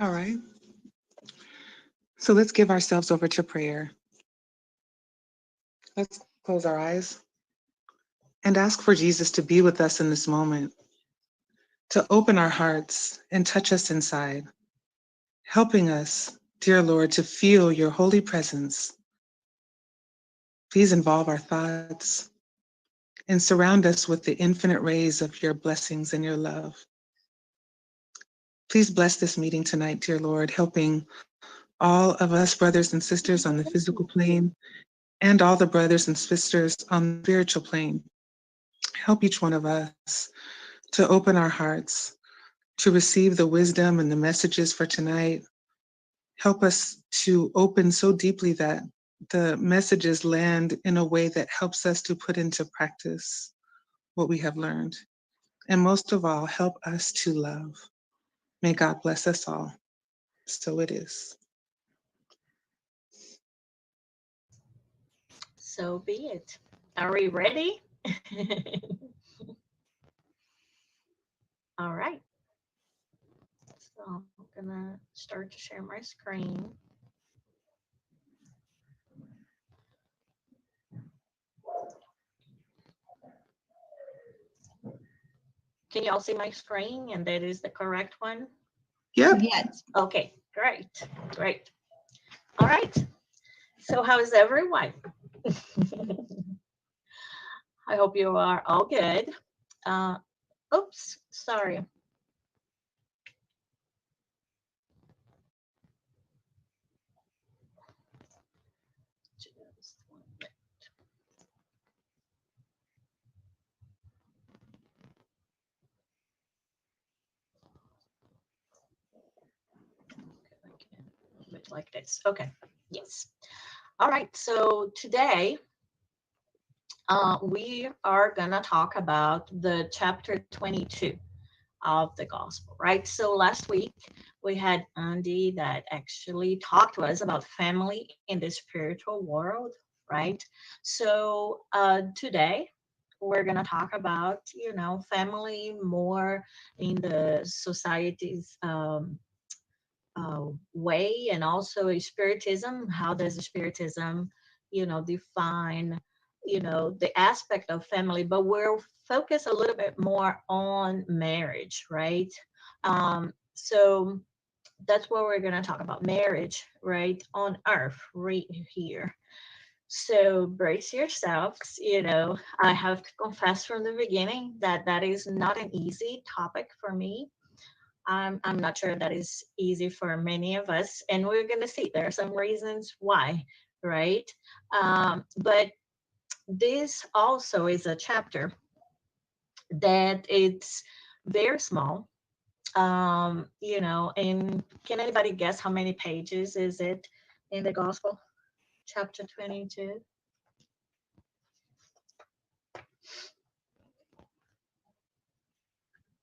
All right. So let's give ourselves over to prayer. Let's close our eyes and ask for Jesus to be with us in this moment, to open our hearts and touch us inside, helping us, dear Lord, to feel your holy presence. Please involve our thoughts and surround us with the infinite rays of your blessings and your love. Please bless this meeting tonight, dear Lord, helping all of us brothers and sisters on the physical plane and all the brothers and sisters on the spiritual plane. Help each one of us to open our hearts, to receive the wisdom and the messages for tonight. Help us to open so deeply that the messages land in a way that helps us to put into practice what we have learned. And most of all, help us to love. May God bless us all. So it is. So be it. Are we ready? All right. So I'm gonna start to share my screen. Can you all see my screen? And that is the correct one? Yep. Yes. Okay, great, great. All right. So how is everyone? I hope you are all good. Uh, oops, sorry. Just one minute. Like this. Okay. Yes. All right. So today we are going to talk about the chapter 22 of the gospel, right? So last week we had Andy that actually talked to us about family in the spiritual world, right? So today we're going to talk about, family more in the society's way, and also spiritism. How does spiritism define the aspect of family, but we'll focus a little bit more on marriage, right? So that's what we're going to talk about, marriage, right, on earth, right here. So brace yourselves. I have to confess from the beginning that that is not an easy topic for me. I'm not sure that is easy for many of us, and we're going to see there are some reasons why, right? But this also is a chapter that it's very small. And can anybody guess how many pages is it in the Gospel? Chapter 22.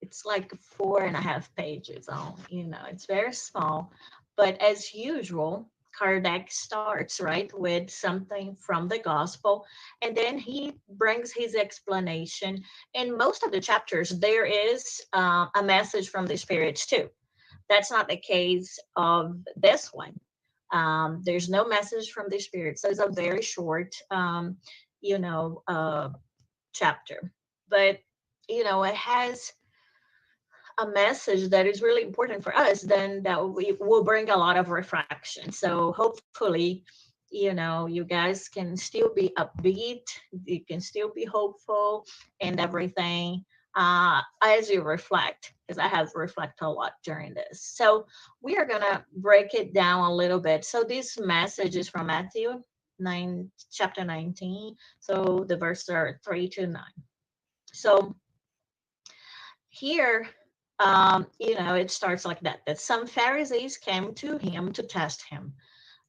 It's like 4.5 pages on, it's very small. But as usual, Kardec starts, right, with something from the gospel, and then he brings his explanation. In most of the chapters, there is a message from the spirits too. That's not the case of this one. There's no message from the spirits. So it's a very short, you know, uh, chapter. But, it has a message that is really important for us, then that we will bring a lot of reflection. So hopefully, you guys can still be upbeat, you can still be hopeful and everything as you reflect, because I have reflected a lot during this. So we are gonna break it down a little bit. So this message is from Matthew 9, chapter 19. So the verses are 3 to 9. So here, it starts like that some Pharisees came to him to test him,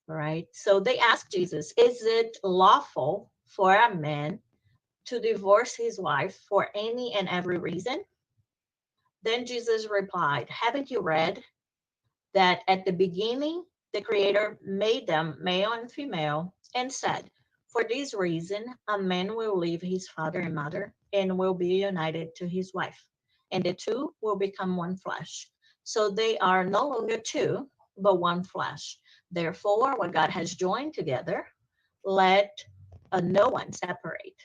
right? So they asked Jesus, is it lawful for a man to divorce his wife for any and every reason? Then Jesus replied, haven't you read that at the beginning the Creator made them male and female and said, for this reason, a man will leave his father and mother and will be united to his wife, and the two will become one flesh. So they are no longer two, but one flesh. Therefore, what God has joined together, let no one separate.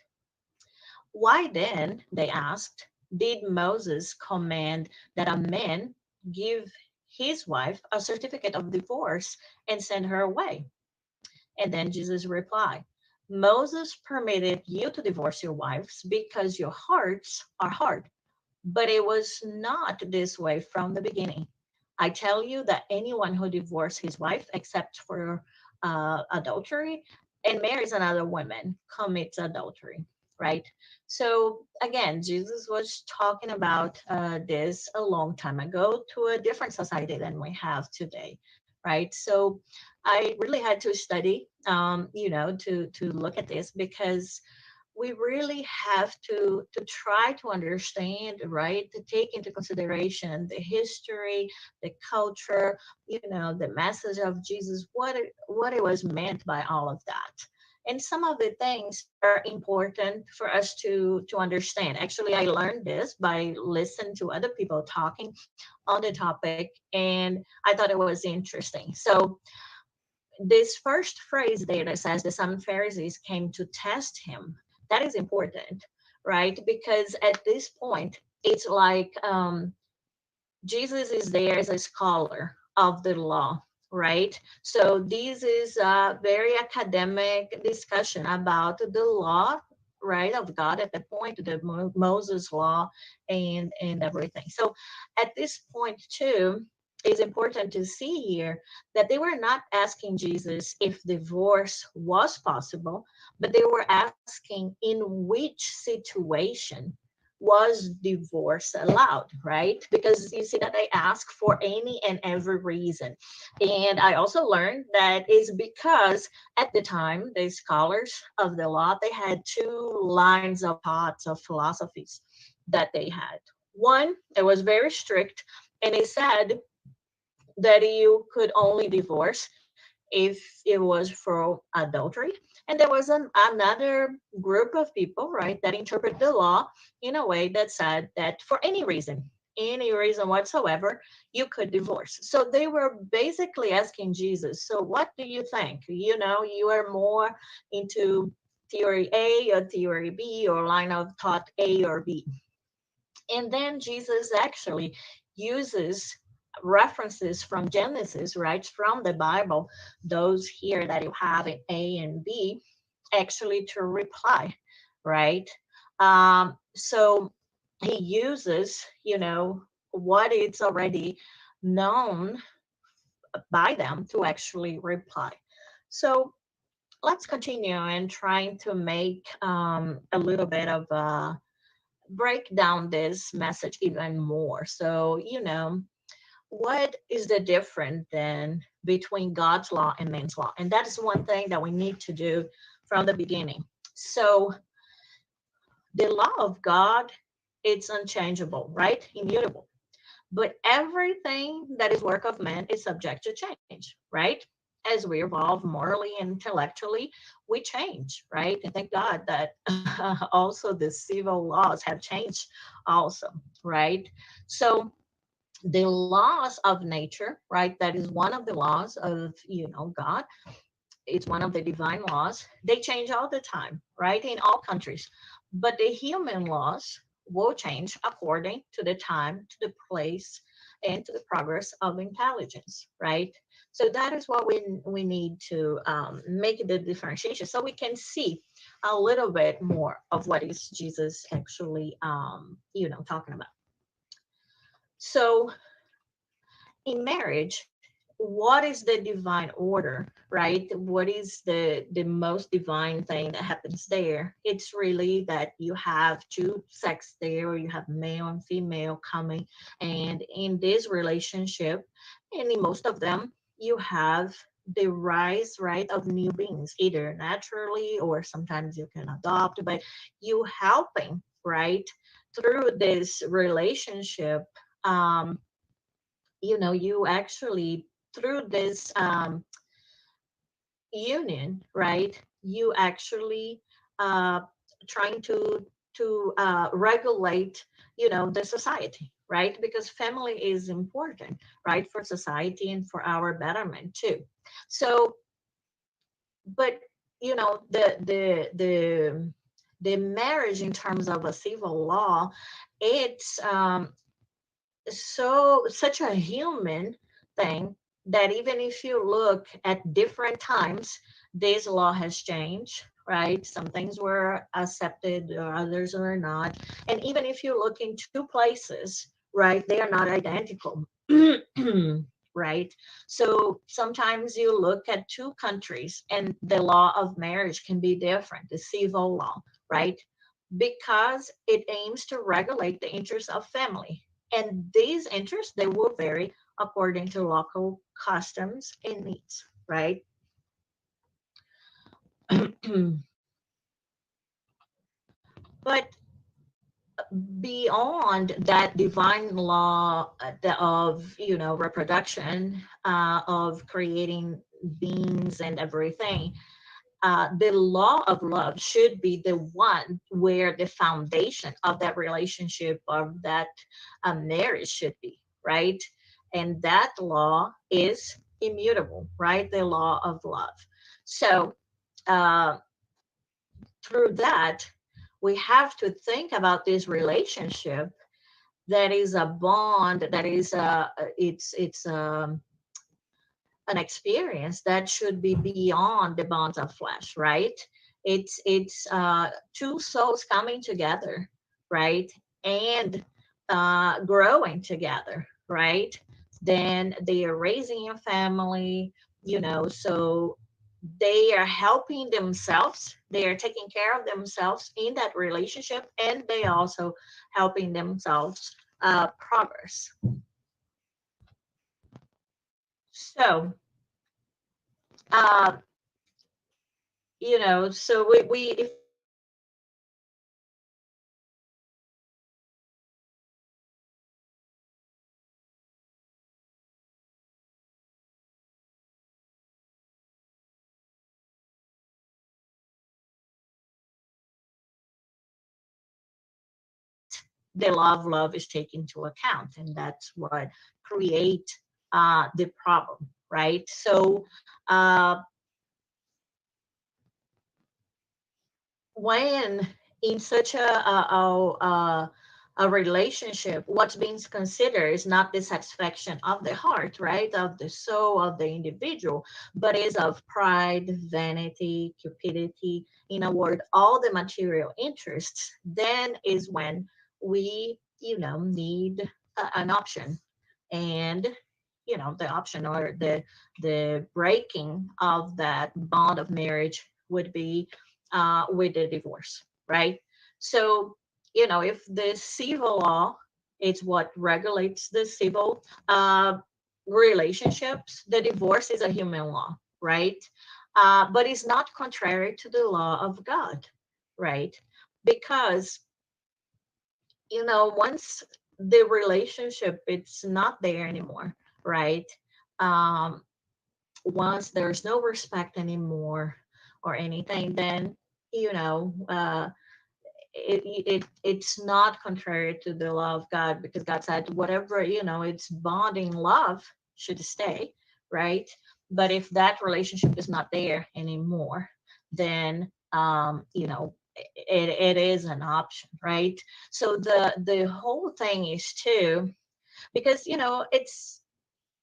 Why then, they asked, did Moses command that a man give his wife a certificate of divorce and send her away? And then Jesus replied, Moses permitted you to divorce your wives because your hearts are hard, but it was not this way from the beginning. I tell you that anyone who divorces his wife except for adultery and marries another woman commits adultery, right? So again, Jesus was talking about this a long time ago to a different society than we have today, right? So I really had to study, to look at this because we really have to try to understand, right, to take into consideration the history, the culture, the message of Jesus, what it was meant by all of that. And some of the things are important for us to understand. Actually, I learned this by listening to other people talking on the topic, and I thought it was interesting. So this first phrase there that says that some Pharisees came to test him, that is important, right? Because at this point, it's like Jesus is there as a scholar of the law, right? So this is a very academic discussion about the law, right, of God at the point, the Moses law and everything. So at this point too, it's important to see here that they were not asking Jesus if divorce was possible, but they were asking in which situation was divorce allowed, right? Because you see that they ask for any and every reason. And I also learned that is because at the time, the scholars of the law, they had two lines of thoughts, of philosophies that they had. One, it was very strict, and it said that you could only divorce if it was for adultery. And there was another group of people, right, that interpret the law in a way that said that for any reason whatsoever, you could divorce. So they were basically asking Jesus, so what do you think? You are more into theory A or theory B or line of thought A or B. And then Jesus actually uses references from Genesis, right, from the Bible, those here that you have in A and B, actually to reply, right? So he uses, what is already known by them to actually reply. So let's continue and trying to make a little bit of break down this message even more. So, what is the difference then between God's law and man's law? And that is one thing that we need to do from the beginning. So, the law of God, it's unchangeable, right? Immutable. But everything that is work of man is subject to change, right? As we evolve morally and intellectually, we change, right? And thank God that also the civil laws have changed also, right? So the laws of nature, right? That is one of the laws of, God. It's one of the divine laws. They change all the time, right? In all countries. But the human laws will change according to the time, to the place, and to the progress of intelligence, right? So that is what we need to make the differentiation so we can see a little bit more of what is Jesus actually, talking about. So in marriage, what is the divine order, right? What is the most divine thing that happens there? It's really that you have two sex there, or you have male and female coming, and in this relationship, and in most of them, you have the rise, right, of new beings, either naturally or sometimes you can adopt, but you helping, right, through this relationship. um, you actually through this union, right, you actually uh, trying to regulate the society, right? Because family is important, right, for society and for our betterment too. So, but the marriage in terms of a civil law, it's such a human thing that even if you look at different times, this law has changed, right? Some things were accepted, or others are not. And even if you look in two places, right, they are not identical. Right? So sometimes you look at two countries and the law of marriage can be different, the civil law, right? Because it aims to regulate the interests of family. And these interests, they will vary according to local customs and needs, right? But beyond that divine law of reproduction, of creating beings and everything, the law of love should be the one where the foundation of that relationship, of that marriage should be, right? And that law is immutable, right? The law of love. So uh, through that, we have to think about this relationship that is a bond, that is it's an experience that should be beyond the bonds of flesh, right? It's two souls coming together, right? And growing together, right? Then they are raising a family, so they are helping themselves, they are taking care of themselves in that relationship, and they also helping themselves progress. So uh, so we if the law of love is taken into account, and that's what create the problem, right? So uh, when in such a relationship, what's being considered is not the satisfaction of the heart, right, of the soul of the individual, but is of pride, vanity, cupidity, in a word, all the material interests, then is when we need an option. And the option, or the breaking of that bond of marriage, would be with the divorce, right? So if the civil law is what regulates the civil relationships, the divorce is a human law, right? But it's not contrary to the law of God, right? Because once the relationship, it's not there anymore, right? um Once there's no respect anymore or anything, then you know uh it's not contrary to the law of God, because God said whatever, it's bonding love should stay, right? But if that relationship is not there anymore, then it is an option, right? So the whole thing is too, because it's,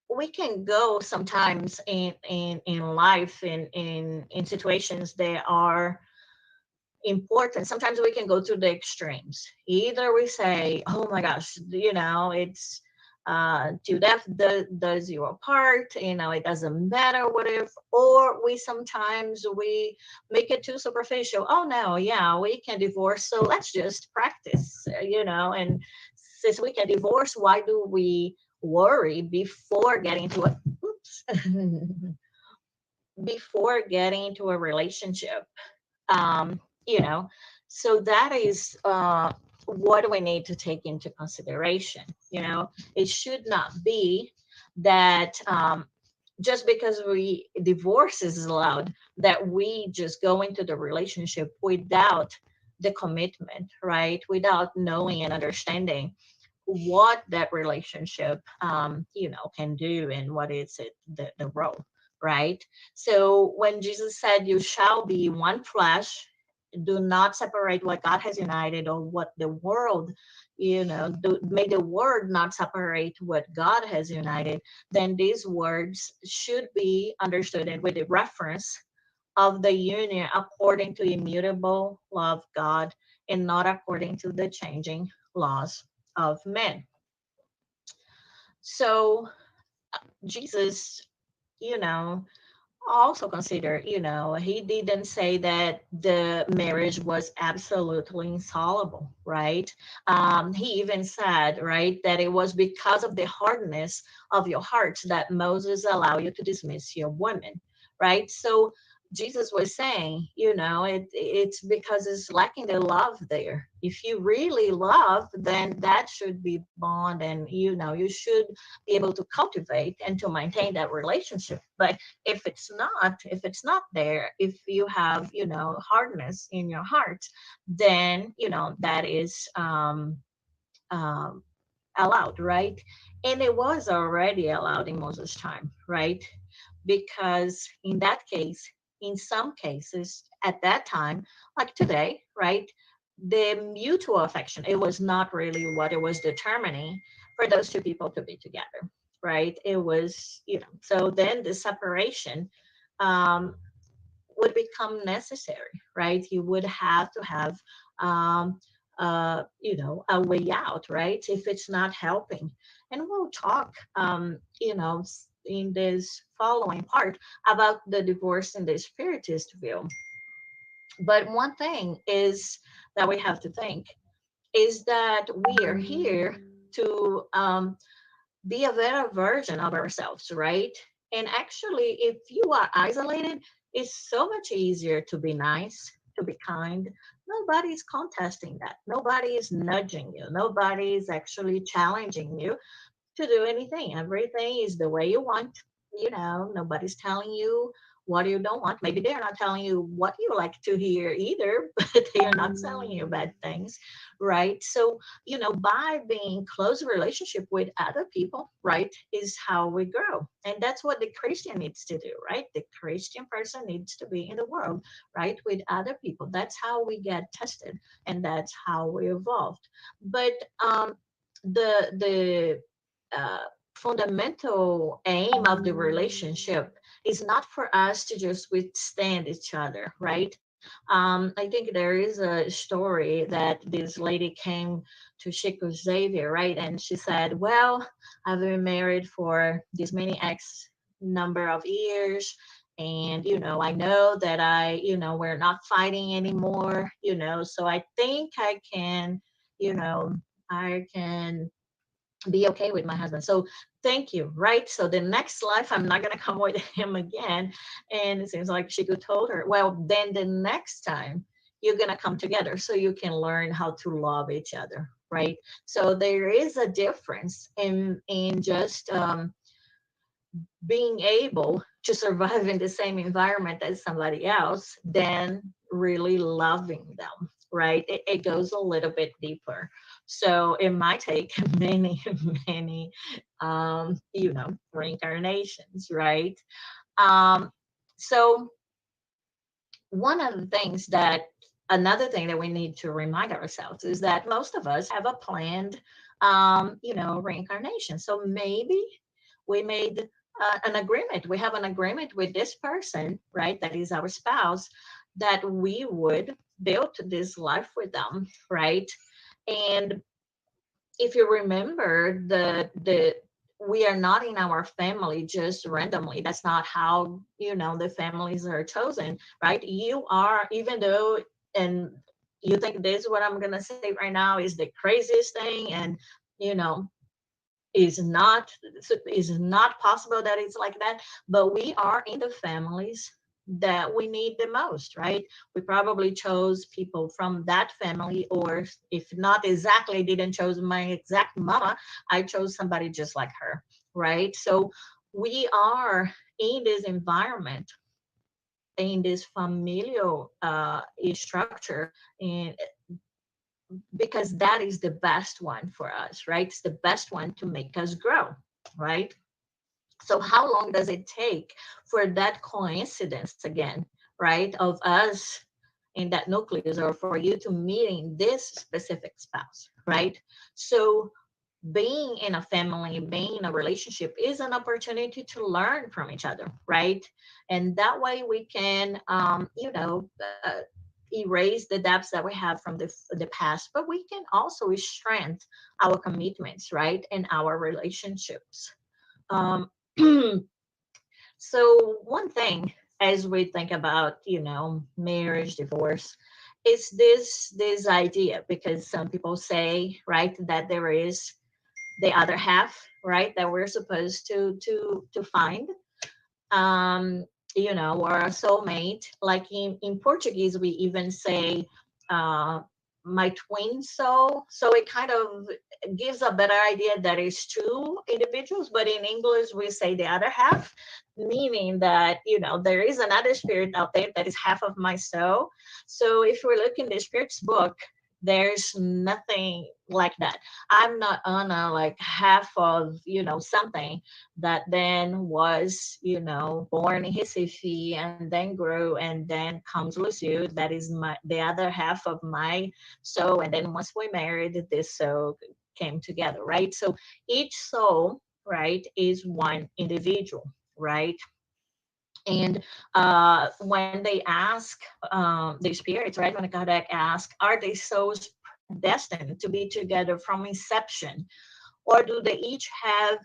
we can go sometimes in life, in situations that are important. Sometimes we can go to the extremes. Either we say, oh my gosh, it's to death does you apart, it doesn't matter what if. Or we sometimes we make it too superficial. Oh no, yeah, we can divorce, so let's just practice, and since we can divorce, why do we worry before getting to a oops before getting into a relationship? um, you know so that is what we need to take into consideration. It should not be that just because we divorce is allowed, that we just go into the relationship without the commitment, right, without knowing and understanding what that relationship, can do, and what is it, the role, right? So when Jesus said, "You shall be one flesh," do not separate what God has united, or what the world, may the word not separate what God has united. Then these words should be understood and with the reference of the union according to immutable law of God, and not according to the changing laws of men. So Jesus, you know, also consider, he didn't say that the marriage was absolutely insoluble, right? He even said, right, that it was because of the hardness of your hearts that Moses allowed you to dismiss your women, right? So Jesus was saying, it's because it's lacking the love there. If you really love, then that should be bond, and you should be able to cultivate and to maintain that relationship. But if it's not there, if you have hardness in your heart, then that is um allowed, right? And it was already allowed in Moses' time, right? Because in that case, in some cases at that time, like today, right, the mutual affection, it was not really what it was determining for those two people to be together, right? It was, so then the separation um, would become necessary, right? You would have to have, um, a way out, right? If it's not helping. And we'll talk, in this following part about the divorce in the Spiritist view. But one thing is that we have to think is that we are here to be a better version of ourselves, right? And actually, if you are isolated, it's so much easier to be nice, to be kind. Nobody's contesting that. Nobody is nudging you. Nobody is actually challenging you to do anything. Everything is the way you want. Nobody's telling you what you don't want. Maybe they're not telling you what you like to hear either, but they are not telling you bad things, right? So, by being close relationship with other people, right, is how we grow. And that's what the Christian needs to do, right? The Christian person needs to be in the world, right, with other people. That's how we get tested, and that's how we evolved. But the uh, fundamental aim of the relationship is not for us to just withstand each other, right? I think there is a story that this lady came to Chico Xavier, right? And she said, "Well, I've been married for this many X number of years. And, I know that we're not fighting anymore, so I think you know, I can be okay with my husband. So thank you, right? So the next life, I'm not going to come with him again." And it seems like Shiku told her, "Well, then the next time you're going to come together so you can learn how to love each other." Right. So there is a difference in just being able to survive in the same environment as somebody else than really loving them, right? It goes a little bit deeper. So it might take many, many, reincarnations, right? Um, so one of the things that another thing that we need to remind ourselves is that most of us have a planned reincarnation. So maybe we made an agreement, we have an agreement with this person, right, that is our spouse, that we would build this life with them, right? And if you remember, the we are not in our family just randomly. That's not how the families are chosen, right? You are, even though, and you think this, what I'm gonna say right now, is the craziest thing, and you know is not possible that it's like that, but we are in the families that we need the most, right? We probably chose people from that family, or if not exactly, didn't chose my exact mama, I chose somebody just like her, right? So we are in this environment, in this familial structure, and because that is the best one for us, right? It's the best one to make us grow, right? So how long does it take for that coincidence again, right, of us in that nucleus, or for you to meeting this specific spouse, right? So being in a family, being in a relationship is an opportunity to learn from each other, right? And that way we can, erase the debts that we have from the past, but we can also strengthen our commitments, right? And our relationships. Um, so one thing as we think about, marriage, divorce, is this idea, because some people say, right, that there is the other half, right, that we're supposed to find, um or a soulmate. Like in Portuguese we even say, uh my twin soul, so it kind of gives a better idea that it's two individuals, but in English we say the other half, meaning that there is another spirit out there that is half of my soul. So if we look in the spirit's book, there's nothing like that. I'm not Anna, like half of something that then was, born in Recife and then grew, and then comes Lucio, that is the other half of my soul. And then once we married, this soul came together, right? So each soul, right, is one individual, right? And when they ask the spirits, right, when Kardec asked, are they souls destined to be together from inception, or do they each have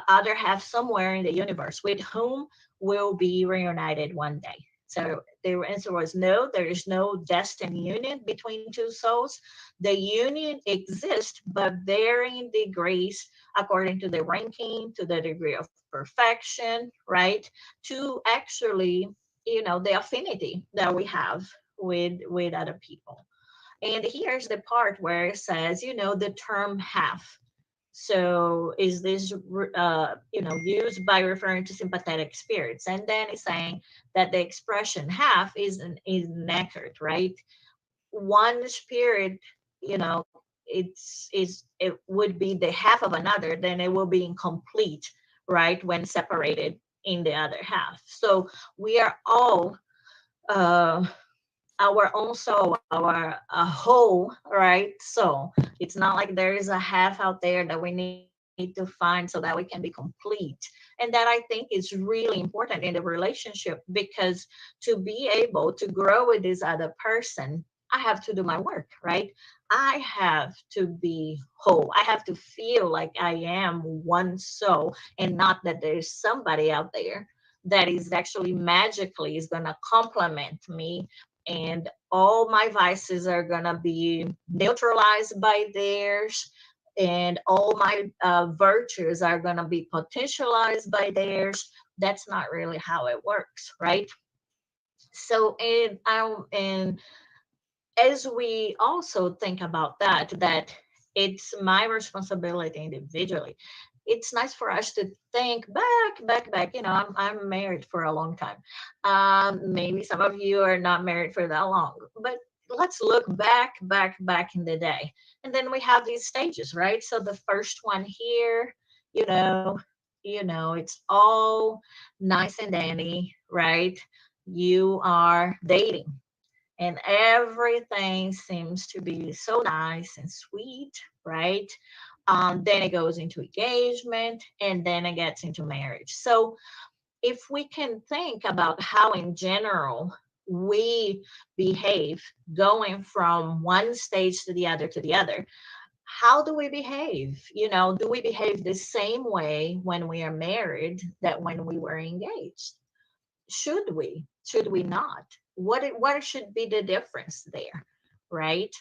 other half somewhere in the universe with whom will be reunited one day? So the answer was no, there is no destined union between two souls. The union exists, but varying degrees according to the ranking, to the degree of perfection, right? To actually, the affinity that we have with other people. And here's the part where it says, the term half. So is this, used by referring to sympathetic spirits? And then it's saying that the expression half is inaccurate, right? One spirit, you know, it would be the half of another, then it will be incomplete, right? When separated in the other half. So we are all uh, our own soul, our a whole, right? So it's not like there is a half out there that we need to find so that we can be complete. And that I think is really important in the relationship, because to be able to grow with this other person, I have to do my work, right? I have to be whole. I have to feel like I am one soul, and not that there's somebody out there that is actually magically is going to complement me, and all my vices are going to be neutralized by theirs, and all my virtues are going to be potentialized by theirs. That's not really how it works, right? So and as we also think about that it's my responsibility individually, it's nice for us to think back. I'm married for a long time. Maybe some of you are not married for that long, but let's look back in the day. And then we have these stages, right? So the first one here, you know, it's all nice and dandy, right? You are dating, and everything seems to be so nice and sweet, right? Then it goes into engagement, and then it gets into marriage. So if we can think about how in general we behave going from one stage to the other, how do we behave? Do we behave the same way when we are married that when we were engaged? Should we not? What should be the difference there, right?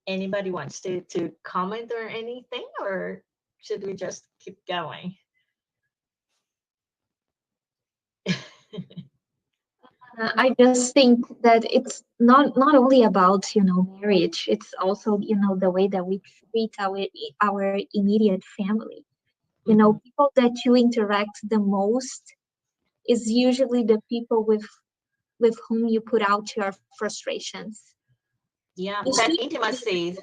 Anybody wants to comment or anything, or should we just keep going? I just think that it's not only about marriage. It's also the way that we treat our immediate family. Mhm. People that you interact the most is usually the people with whom you put out your frustrations. Yeah, You that see? intimacy.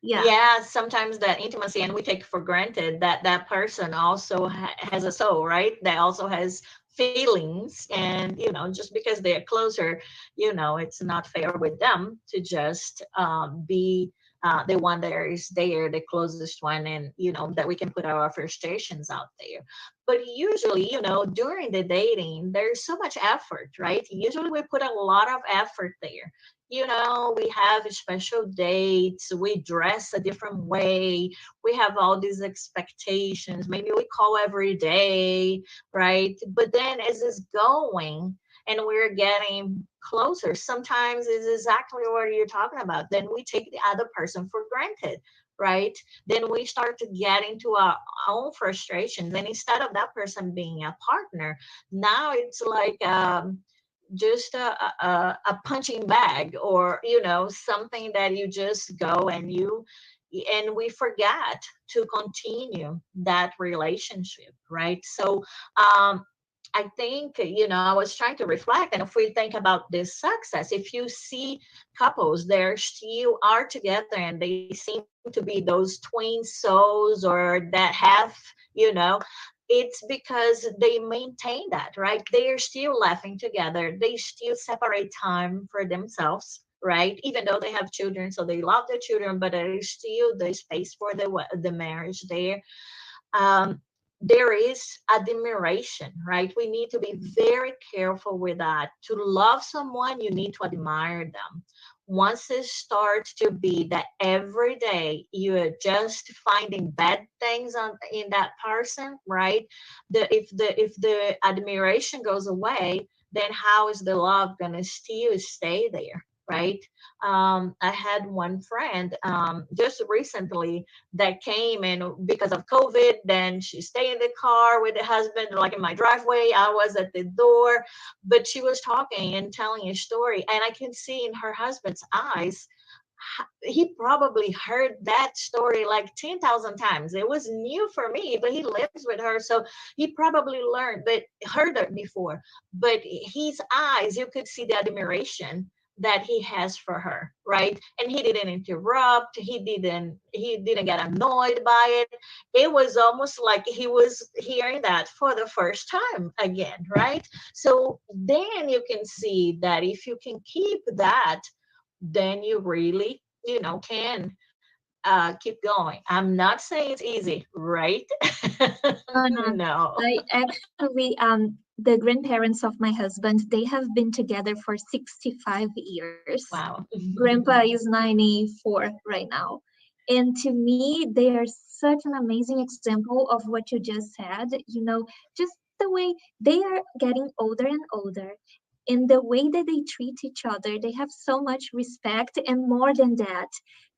Yeah. Yeah, sometimes that intimacy, and we take for granted that that person also has a soul, right? That also has feelings, and just because they're closer, it's not fair with them to just be the one that is there, the closest one, and that we can put our frustrations out there. But usually, during the dating, there's so much effort, right? Usually, we put a lot of effort there. We have special dates, we dress a different way, we have all these expectations. Maybe we call every day, right? But then as it's going and we're getting closer, sometimes it's exactly what you're talking about. Then we take the other person for granted, right? Then we start to get into our own frustrations. And instead of that person being a partner, now it's like, just a punching bag, or something that you just go and we forget to continue that relationship, right? So I think, I was trying to reflect, and if we think about this success, if you see couples, they still are together and they seem to be those twin souls, or that have, you know, it's because they maintain that, right? They are still laughing together. They still separate time for themselves, right? Even though they have children, so they love their children, but there is still the space for the marriage there. um, there is admiration, right? We need to be very careful with that. To love someone, you need to admire them. Once it starts to be that every day you're just finding bad things in that person, right? If the admiration goes away, then how is the love gonna still stay there, right? I had one friend just recently that came, and because of COVID, then she stayed in the car with the husband, like in my driveway. I was at the door, but she was talking and telling a story, and I can see in her husband's eyes, he probably heard that story like 10,000 times. It was new for me, but he lives with her. So he probably heard it before. But his eyes, you could see the admiration that he has for her, right? And he didn't interrupt. He didn't get annoyed by it. It was almost like he was hearing that for the first time again, right? So then you can see that if you can keep that, then you really, can keep going. I'm not saying it's easy, right? No, no. No. I actually, the grandparents of my husband, they have been together for 65 years. Wow. Grandpa is 94 right now. And to me, they are such an amazing example of what you just said. Just the way they are getting older and older. In the way that they treat each other, they have so much respect, and more than that,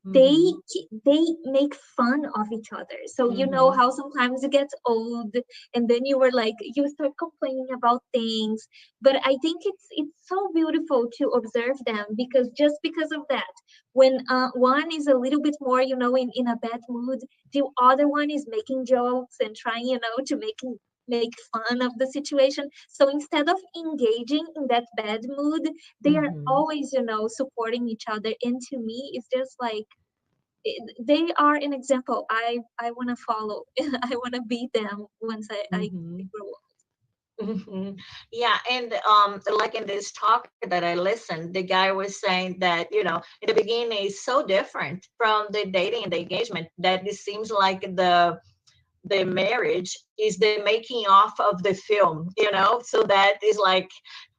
they Mhm. they make fun of each other. So Mhm. how sometimes it gets old, and then you start complaining about things. But I think it's so beautiful to observe them, because just because of that, when one is a little bit more in a bad mood, the other one is making jokes and trying to make fun of the situation. So instead of engaging in that bad mood, they are Mhm. always supporting each other. And to me, it's just like they are an example I want to follow. I want to be them once I Mhm. grow up. Mhm. Yeah, and like in this talk that I listened, the guy was saying that, in the beginning it's so different from the dating and the engagement, that it seems like the marriage is the making off of the film, so that is like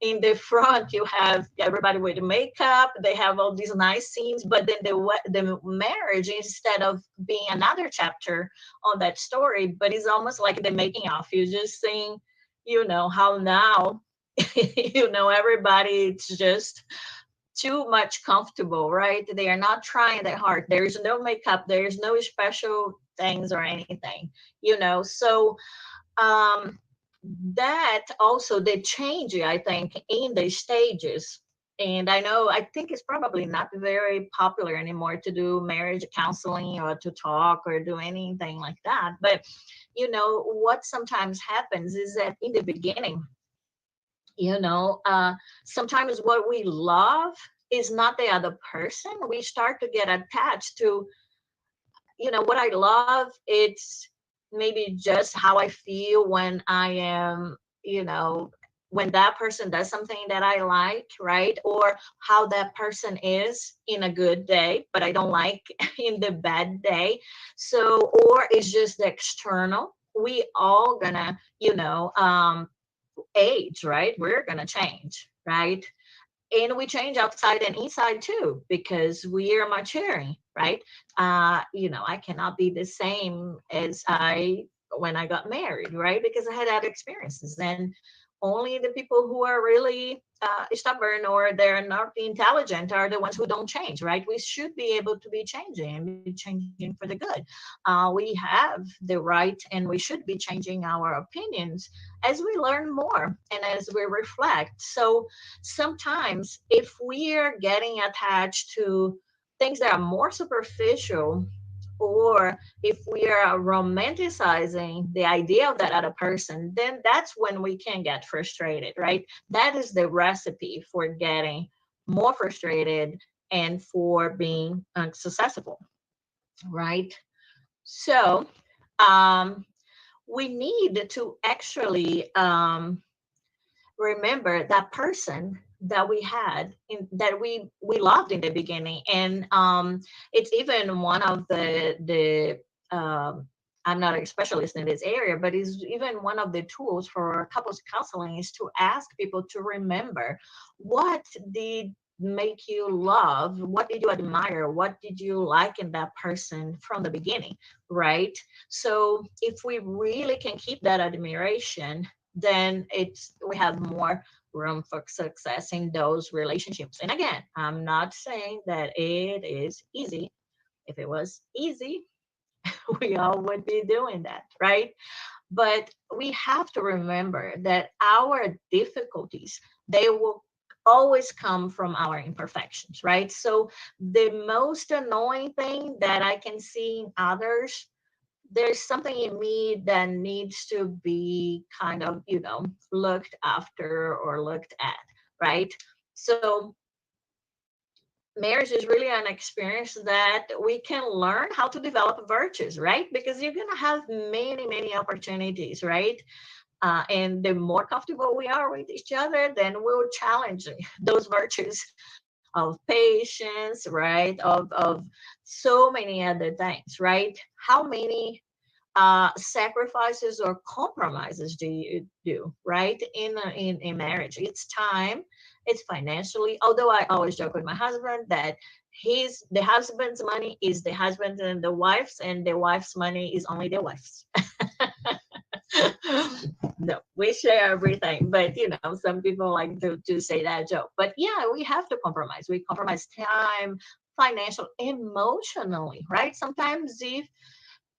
in the front you have everybody with makeup, they have all these nice scenes, but then the marriage, instead of being another chapter on that story, but it's almost like the making off. You just seeing, how now everybody, it's just too much comfortable, right? They are not trying that hard. There's no makeup, there's no special things or anything, So um, that also the change, I think, in the stages. And I think it's probably not very popular anymore to do marriage counseling or to talk or do anything like that. But what sometimes happens is that in the beginning, sometimes what we love is not the other person. We start to get attached to, what I love. It's maybe just how I feel when I am, when that person does something that I like, right? Or how that person is in a good day, but I don't like in the bad day. So, or it's just the external. We all gonna, age, right? We're gonna change, right? And we change outside and inside too, because we are maturing, right? I cannot be the same as I when I got married, right? Because I had had experiences, and only the people who are really stubborn or they're not intelligent are the ones who don't change, right? We should be able to be changing and be changing for the good. We have the right, and we should be changing our opinions as we learn more and as we reflect. So sometimes if we are getting attached to things that are more superficial, or if we are romanticizing the idea of that other person, then that's when we can get frustrated, right? That is the recipe for getting more frustrated and for being unsuccessful, right? So um, we need to actually remember that person that we had that we loved in the beginning. And it's even one of the I'm not a specialist in this area, but it's even one of the tools for couples counseling is to ask people to remember what did make you love, what did you admire, what did you like in that person from the beginning, right? So if we really can keep that admiration, then we have more room for success in those relationships. And again, I'm not saying that it is easy. If it was easy, we all would be doing that, right? But we have to remember that our difficulties, they will always come from our imperfections, right? So the most annoying thing that I can see in others, there's something in me that needs to be kind of, looked after or looked at, right? So marriage is really an experience that we can learn how to develop virtues, right? Because you're going to have many, many opportunities, right? And the more comfortable we are with each other, then we'll challenge those virtues of patience, right? Of so many other things, right? How many sacrifices or compromises do you do, right? In marriage, it's time, it's financially. Although I always joke with my husband that the husband's money is the husband and the wife's, and the wife's money is only the wife's. No, we share everything, but some people like to say that joke. But yeah, we have to compromise. We compromise time, financial, emotionally, right? Sometimes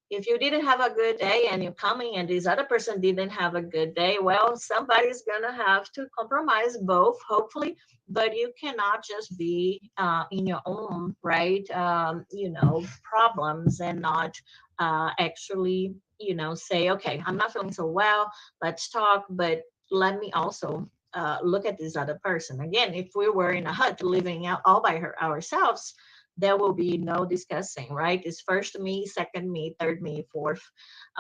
if you didn't have a good day and you're coming and this other person didn't have a good day, well, somebody's gonna have to compromise both, hopefully. But you cannot just be in your own, right, problems, and not actually, say, okay, I'm not feeling so well, let's talk, but let me also look at this other person. Again, if we were in a hut living out all by ourselves, there will be no discussing, right? It's first me, second me, third me, fourth.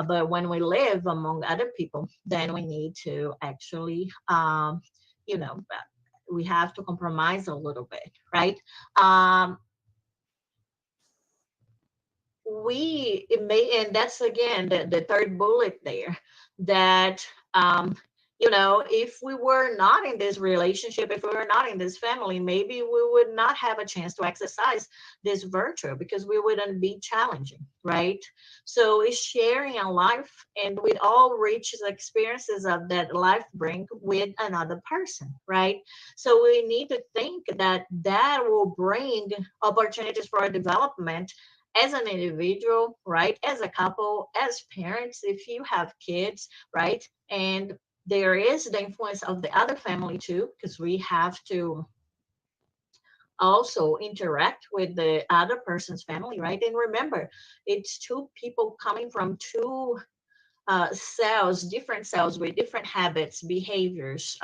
But when we live among other people, then we need to actually, we have to compromise a little bit, right? And that's again the third bullet there, that if we were not in this relationship, if we were not in this family, maybe we would not have a chance to exercise this virtue, because we wouldn't be challenging, right? So it's sharing a life, and with all rich experiences of that life bring with another person, right? So we need to think that that will bring opportunities for development as an individual, right? As a couple, as parents, if you have kids, right? And there is the influence of the other family too, because we have to also interact with the other person's family, right? And remember, it's two people coming from two cells, different cells with different habits, behaviors,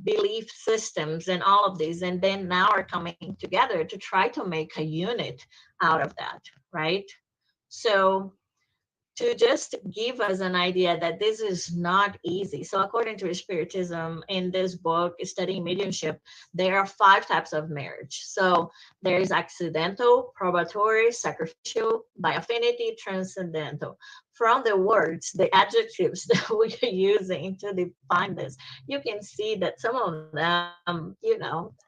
belief systems and all of these, and then now are coming together to try to make a unit out of that, right? So to just give us an idea that this is not easy. So, according to Spiritism, in this book, Studying Mediumship, there are 5 types of marriage. So, there is accidental, probatory, sacrificial, by affinity, transcendental. From the words, the adjectives that we are using to define this, you can see that some of them,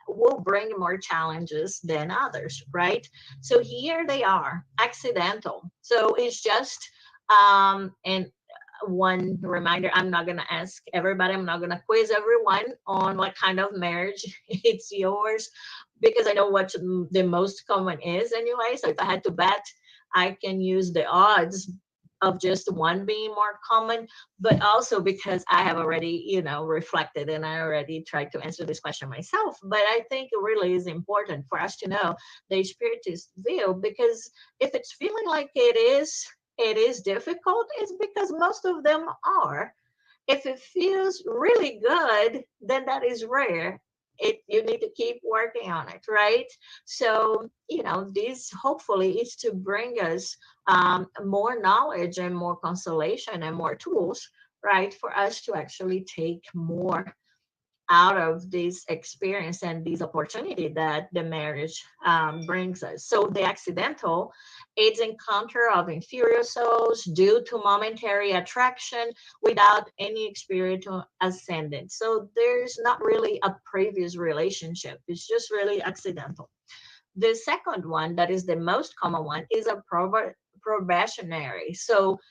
will bring more challenges than others, right? So, here they are, accidental. So, it's just and one reminder, I'm not going to ask everybody, I'm not going to quiz everyone on what kind of marriage it's yours, because I know what the most common is anyway. So if I had to bet, I can use the odds of just one being more common, but also because I have already, reflected, and I already tried to answer this question myself. But I think it really is important for us to know the spiritist view, because if it's feeling like it is difficult, it's because most of them are. If it feels really good, then that is rare. You need to keep working on it, right? So, this hopefully is to bring us more knowledge and more consolation and more tools, right, for us to actually take more out of this experience and this opportunity that the marriage brings us. So the accidental, it's encounter of inferior souls due to momentary attraction without any spiritual ascendant. So there's not really a previous relationship. It's just really accidental. The second one, that is the most common one, is a probationary. So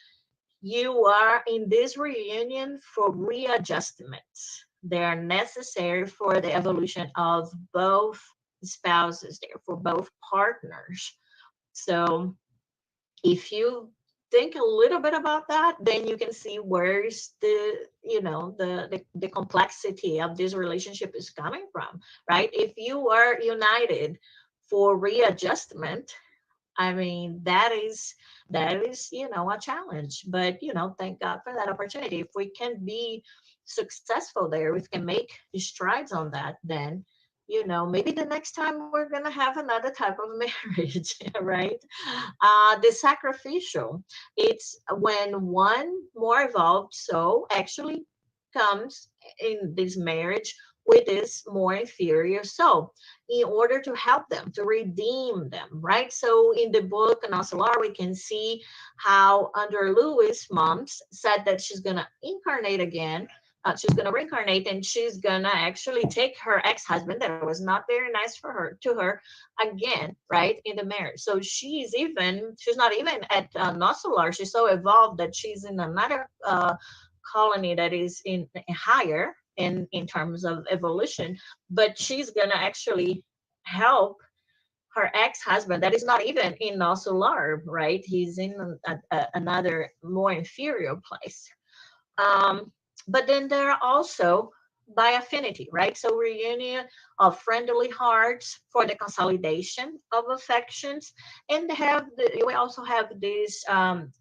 you are in this reunion for readjustments. They are necessary for the evolution of both spouses, there for both partners. So if you think a little bit about that, then you can see where's the complexity of this relationship is coming from, right? If you are united for readjustment, I mean, that is a challenge. But thank God for that opportunity. If we can be successful there, if we can make strides on that, then maybe the next time we're gonna have another type of marriage, right? The sacrificial, it's when one more evolved soul actually comes in this marriage with this more inferior soul in order to help them, to redeem them, right? So in the book Nocelar, we can see how under Lewis, moms said that she's going to incarnate again. She's going to reincarnate, and she's going to actually take her ex-husband that was not very nice for her to her again, right, in the marriage. So she's not even at Nocelar. She's so evolved that she's in another colony that is in higher in terms of evolution, but she's gonna actually help her ex-husband that is not even in Nosular, right? He's in another more inferior place. But then there are also by affinity, right? So reunion of friendly hearts for the consolidation of affections, and we also have this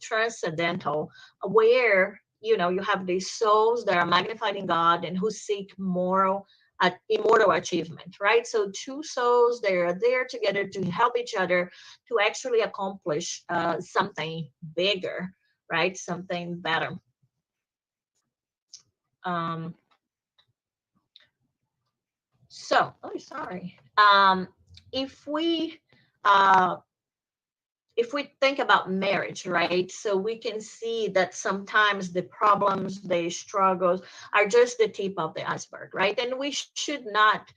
transcendental, where you have these souls that are magnified in God and who seek immortal achievement, right? So two souls, they are there together to help each other to actually accomplish something bigger, right? Something better. Um, sorry. If we uh, if we think about marriage, right? So we can see that sometimes the problems, the struggles are just the tip of the iceberg, right? And we should not,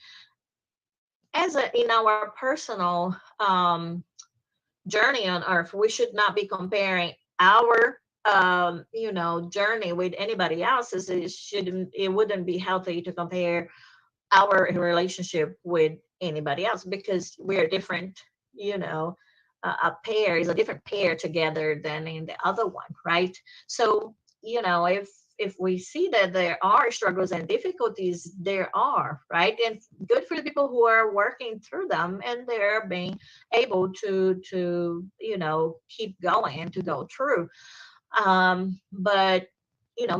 in our personal journey on earth, we should not be comparing our journey with anybody else's. It wouldn't be healthy to compare our relationship with anybody else, because we're different. A pair is a different pair together than in the other one, right? So if we see that there are struggles and difficulties, there are, right? And good for the people who are working through them, and they're being able to keep going and to go through. But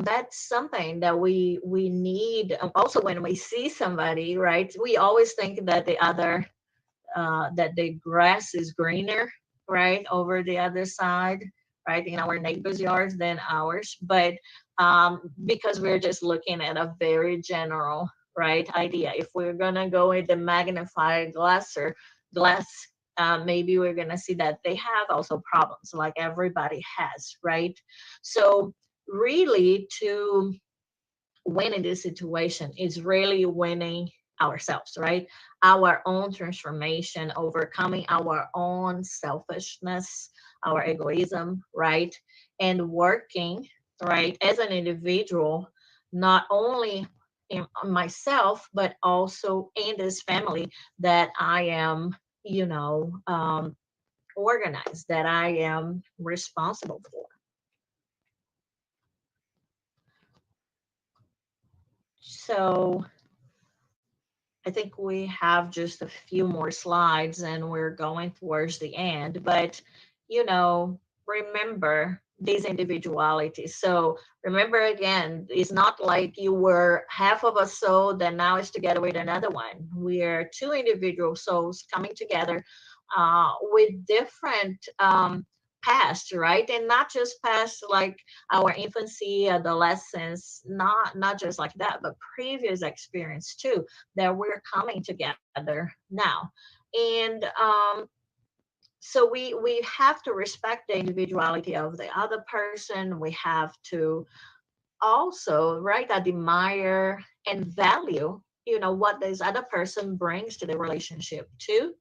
that's something that we need. Also, when we see somebody, right, we always think that that the grass is greener, right, over the other side, right, in our neighbor's yards than ours. But because we're just looking at a very general, right, idea. If we're gonna go with the magnified glass, maybe we're gonna see that they have also problems, like everybody has, right? So really, to win in this situation is really winning ourselves, right? Our own transformation, overcoming our own selfishness, our egoism, right? And working, right, as an individual, not only in myself, but also in this family that I am, organized, that I am responsible for. So I think we have just a few more slides and we're going towards the end, but remember these individualities. So remember again, it's not like you were half of a soul that now is together with another one. We're two individual souls coming together with different past, right? And not just past like our infancy, adolescence, not just like that, but previous experience too, that we're coming together now. And so we have to respect the individuality of the other person. We have to also, right, admire and value, what this other person brings to the relationship too.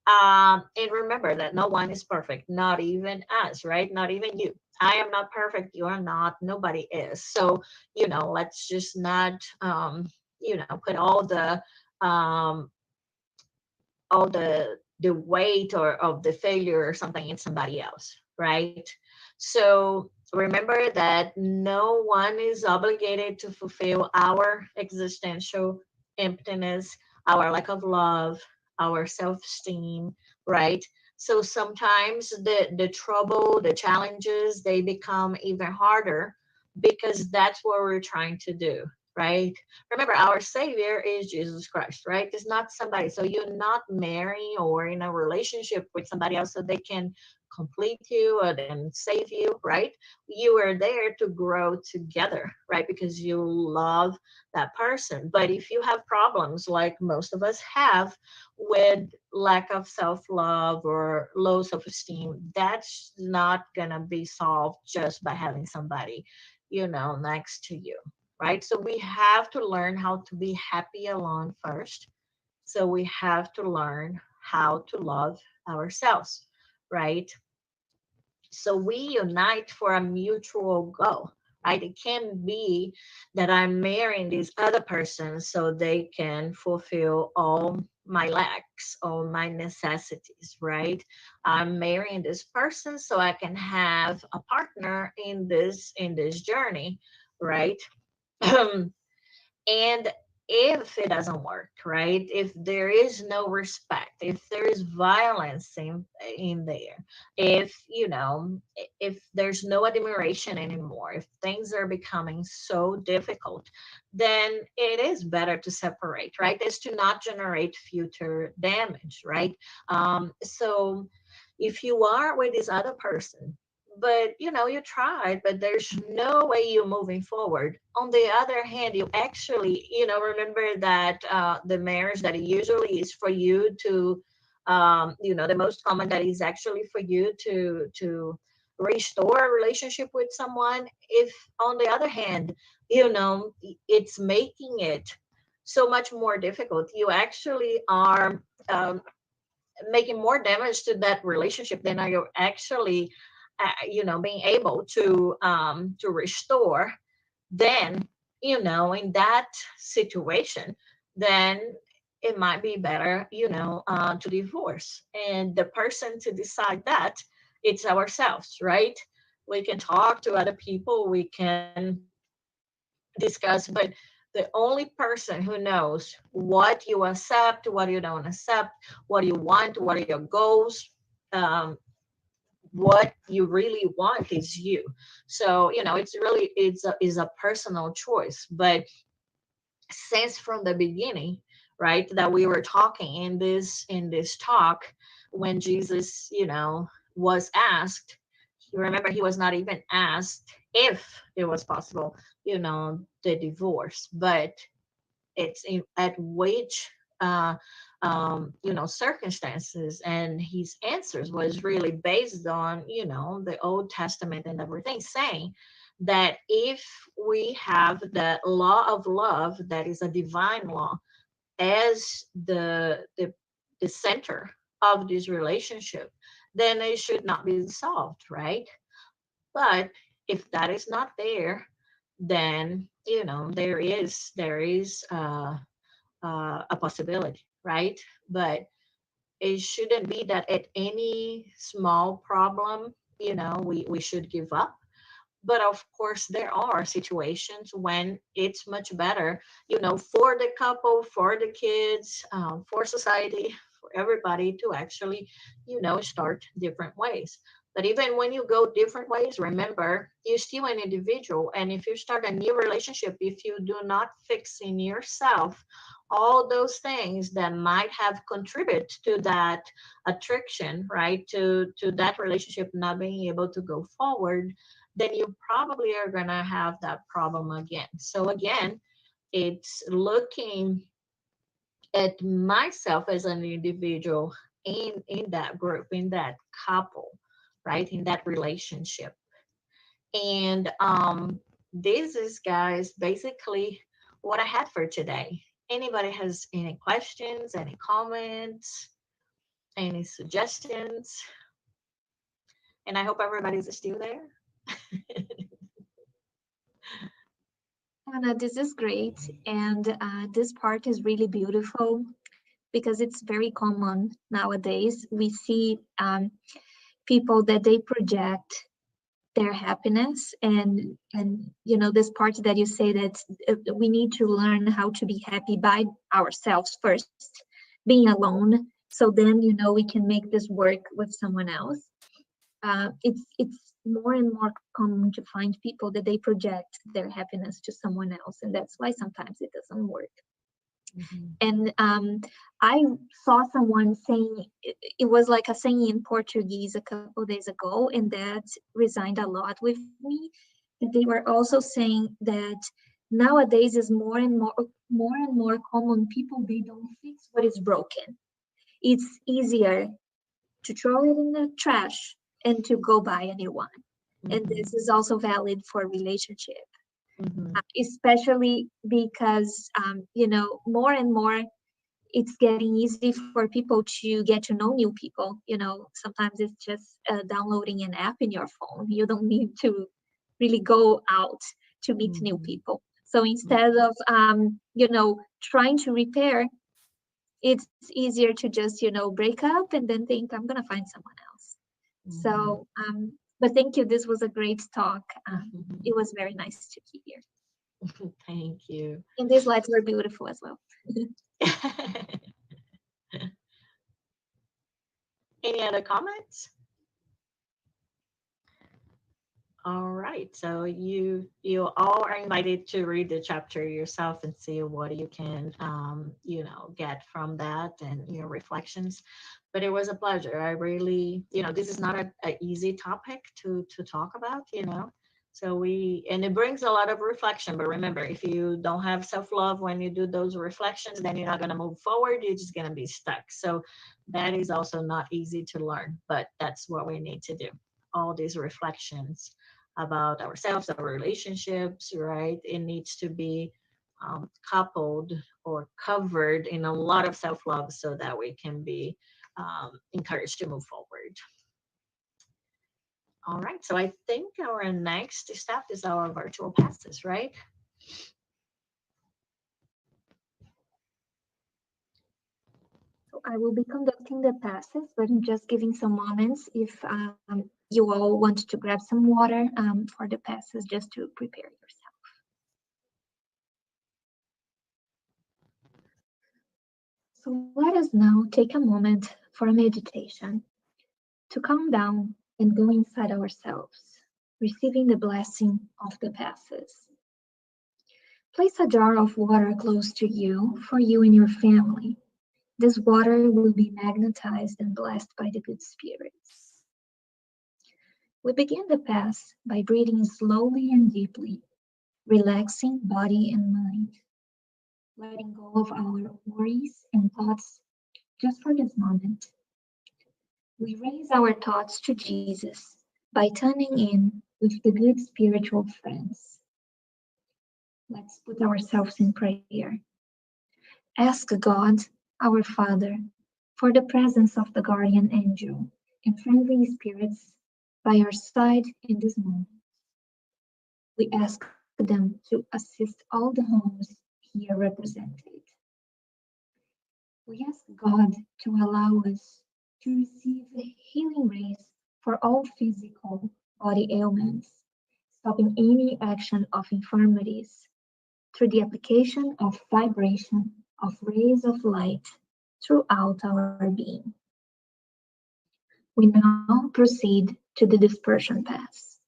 And remember that no one is perfect, not even us, right? Not even you. I am not perfect. You are not. Nobody is. So, let's just not, put um, all the weight or of the failure or something in somebody else, right? So remember that no one is obligated to fulfill our existential emptiness, our lack of love, our self-esteem, right? So sometimes the trouble, the challenges, they become even harder because that's what we're trying to do, right? Remember, our Savior is Jesus Christ, right? It's not somebody. So you're not marrying or in a relationship with somebody else so they can complete you or then save you, right? You are there to grow together, right? Because you love that person. But if you have problems like most of us have with lack of self-love or low self-esteem, that's not gonna be solved just by having somebody, next to you, right? So we have to learn how to be happy alone first. So we have to learn how to love ourselves, right? So we unite for a mutual goal, right? It can be that I'm marrying this other person so they can fulfill all my lacks, all my necessities, right? I'm marrying this person so I can have a partner in this journey, right? And if it doesn't work, right? If there is no respect, if there is violence in there, if if there's no admiration anymore, if things are becoming so difficult, then it is better to separate, right? Is to not generate future damage, right? So if you are with this other person, but you tried, but there's no way you're moving forward. On the other hand, you actually remember that the marriage that usually is for you to the most common that is actually for you to restore a relationship with someone. If on the other hand, it's making it so much more difficult, you actually are making more damage to that relationship than are you actually being able to restore. Then in that situation, then it might be better to divorce, and the person to decide that, it's ourselves, right? We can talk to other people, we can discuss, but the only person who knows what you accept, what you don't accept, what you want, what are your goals, um, what you really want is you. So, it's really, is a personal choice. But since from the beginning, right, that we were talking in this talk, when Jesus, was asked, you remember, he was not even asked if it was possible, the divorce, but it's at which uh, circumstances, and his answers was really based on, the Old Testament and everything, saying that if we have the law of love, that is a divine law, as the center of this relationship, then it should not be dissolved, right? But if that is not there, then, there is a possibility, right? But it shouldn't be that at any small problem, we should give up. But of course, there are situations when it's much better, for the couple, for the kids, for society, for everybody to actually, start different ways. But even when you go different ways, remember, you're still an individual. And if you start a new relationship, if you do not fix in yourself all those things that might have contributed to that attraction, right, to that relationship not being able to go forward, then you probably are going to have that problem again. So again, it's looking at myself as an individual in that group, in that couple, right, in that relationship. And this is, guys, basically what I had for today. Anybody has any questions, any comments, any suggestions? And I hope everybody's still there. Anna, this is great. And this part is really beautiful because it's very common nowadays. We see people that they project their happiness, and this part that you say that we need to learn how to be happy by ourselves first, being alone, so then we can make this work with someone else. It's more and more common to find people that they project their happiness to someone else, and that's why sometimes it doesn't work. And I saw someone saying, it was like a saying in Portuguese a couple days ago, and that resigned a lot with me. And they were also saying that nowadays is more and more common. People, they don't fix what is broken. It's easier to throw it in the trash and to go buy a new one. And this is also valid for relationship. Especially because more and more it's getting easy for people to get to know new people. Sometimes it's just downloading an app in your phone. You don't need to really go out to meet new people. So instead of trying to repair, it's easier to just break up and then think, I'm gonna find someone else. So but thank you, this was a great talk. It was very nice to hear. Thank you. And these lights were beautiful as well. Any other comments? All right, so you all are invited to read the chapter yourself and see what you can get from that and your reflections. But it was a pleasure. I really, this is not a easy topic to talk about, So and it brings a lot of reflection. But remember, if you don't have self-love when you do those reflections, then you're not going to move forward. You're just going to be stuck. So that is also not easy to learn, but that's what we need to do. All these reflections about ourselves, our relationships, right? It needs to be coupled or covered in a lot of self-love so that we can be encouraged to move forward. All right, so I think our next step is our virtual passes, right? So I will be conducting the passes, but I'm just giving some moments if you all want to grab some water for the passes, just to prepare yourself. So let us now take a moment for a meditation to calm down and go inside ourselves, receiving the blessing of the passes. Place a jar of water close to you for you and your family. This water will be magnetized and blessed by the good spirits. We begin the pass by breathing slowly and deeply, relaxing body and mind, letting go of our worries and thoughts just for this moment. We raise our thoughts to Jesus by tuning in with the good spiritual friends. Let's put ourselves in prayer. Ask God, our Father, for the presence of the guardian angel and friendly spirits by our side in this moment. We ask them to assist all the homes here represented. We ask God to allow us to receive the healing rays for all physical body ailments, stopping any action of infirmities through the application of vibration of rays of light throughout our being. We now proceed to the dispersion pass.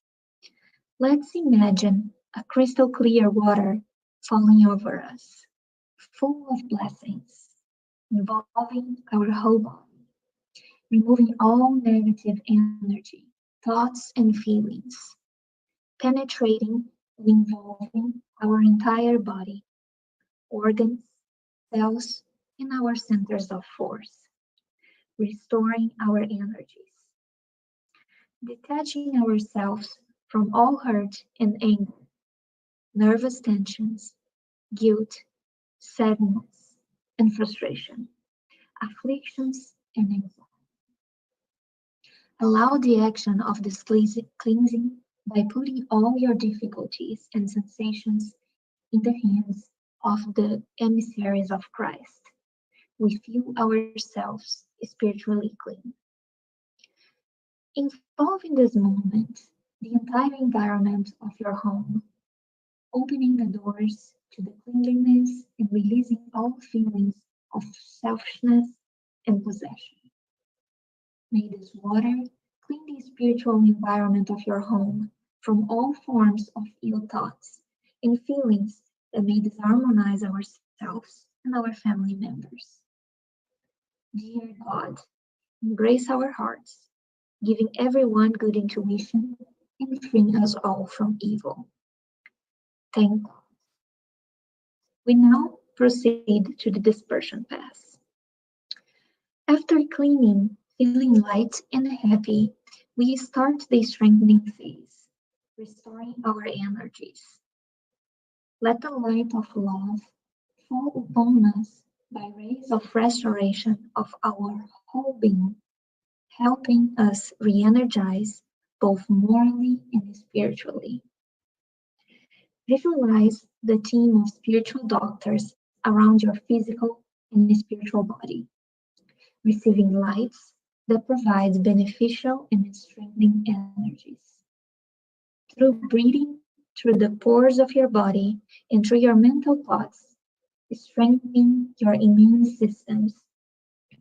Let's imagine a crystal clear water falling over us, full of blessings, involving our whole body, removing all negative energy, thoughts, and feelings, penetrating and involving our entire body, organs, cells, and our centers of force, restoring our energies, detaching ourselves from all hurt and anger, nervous tensions, guilt, sadness, and frustration, afflictions, and anxiety. Allow the action of this cleansing by putting all your difficulties and sensations in the hands of the emissaries of Christ. We feel ourselves spiritually clean. Involve in this moment the entire environment of your home, opening the doors to the cleanliness and releasing all feelings of selfishness and possession. May this water clean the spiritual environment of your home from all forms of ill thoughts and feelings that may disharmonize ourselves and our family members. Dear God, embrace our hearts, giving everyone good intuition and freeing us all from evil. Thank God. We now proceed to the dispersion pass. After cleaning, feeling light and happy, we start the strengthening phase, restoring our energies. Let the light of love fall upon us by rays of restoration of our whole being, helping us re-energize both morally and spiritually. Visualize the team of spiritual doctors around your physical and spiritual body, receiving lights that provide beneficial and strengthening energies. Through breathing through the pores of your body and through your mental thoughts, strengthening your immune systems,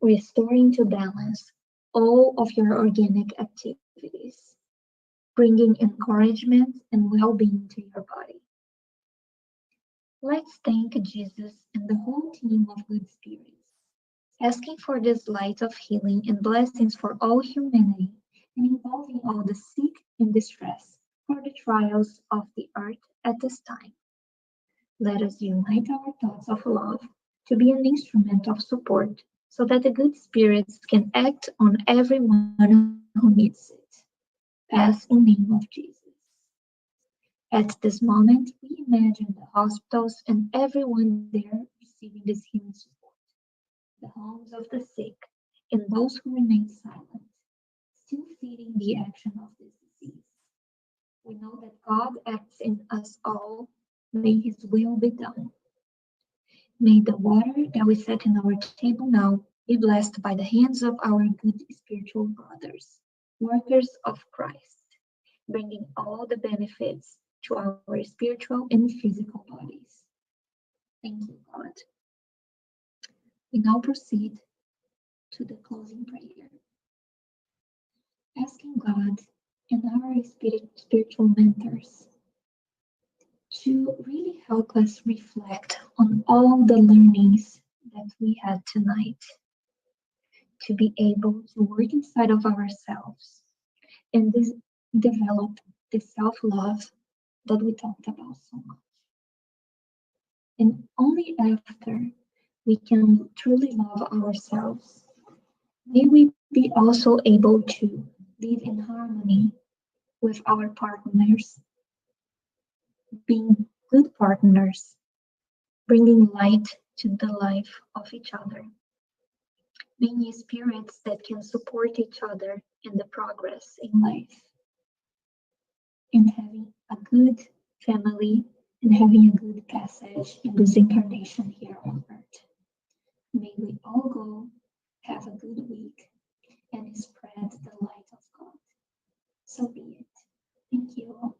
restoring to balance all of your organic activities, bringing encouragement and well-being to your body. Let's thank Jesus and the whole team of good spirits, asking for this light of healing and blessings for all humanity and involving all the sick and distressed for the trials of the earth at this time. Let us unite our thoughts of love to be an instrument of support so that the good spirits can act on everyone who needs it. Pass in the name of Jesus. At this moment, we imagine the hospitals and everyone there receiving this healing support, the homes of the sick, and those who remain silent, still feeding the action of this disease. We know that God acts in us all. May His will be done. May the water that we set in our table now be blessed by the hands of our good spiritual brothers, workers of Christ, bringing all the benefits to our spiritual and physical bodies. Thank you, God. We now proceed to the closing prayer. asking God and our spiritual mentors to really help us reflect on all the learnings that we had tonight, to be able to work inside of ourselves and develop the self-love that we talked about so much. And only after we can truly love ourselves, may we be also able to live in harmony with our partners, being good partners, bringing light to the life of each other, being spirits that can support each other in the progress in life, and having a good family and having a good passage in this incarnation here on earth. May we all go have a good week and spread the light of God. So be it. Thank you all.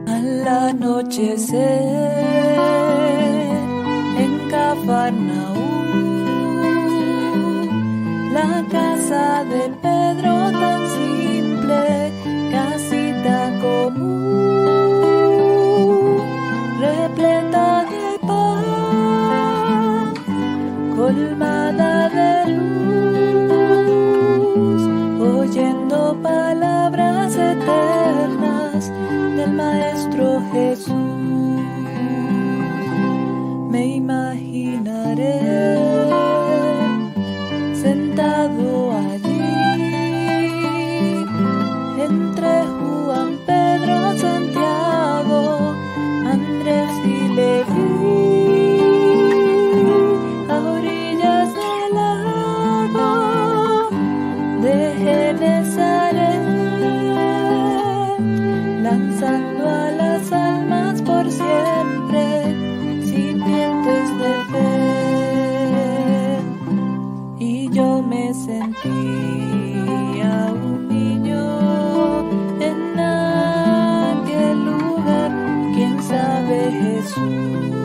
Al anochecer en Cafarnaúm, la casa de Pedro tan simple, casita común, repleta de paz, colmada de luz, oyendo palabras eternas del Maestro Jesús. Me imaginaré sentado allí entre Juan, Pedro, Santiago, Andrés y Leví, a orillas del lago de Genezaret, lanzando a las almas por siempre simientes de fe. Y yo me sentía un niño en aquel lugar, quién sabe Jesús.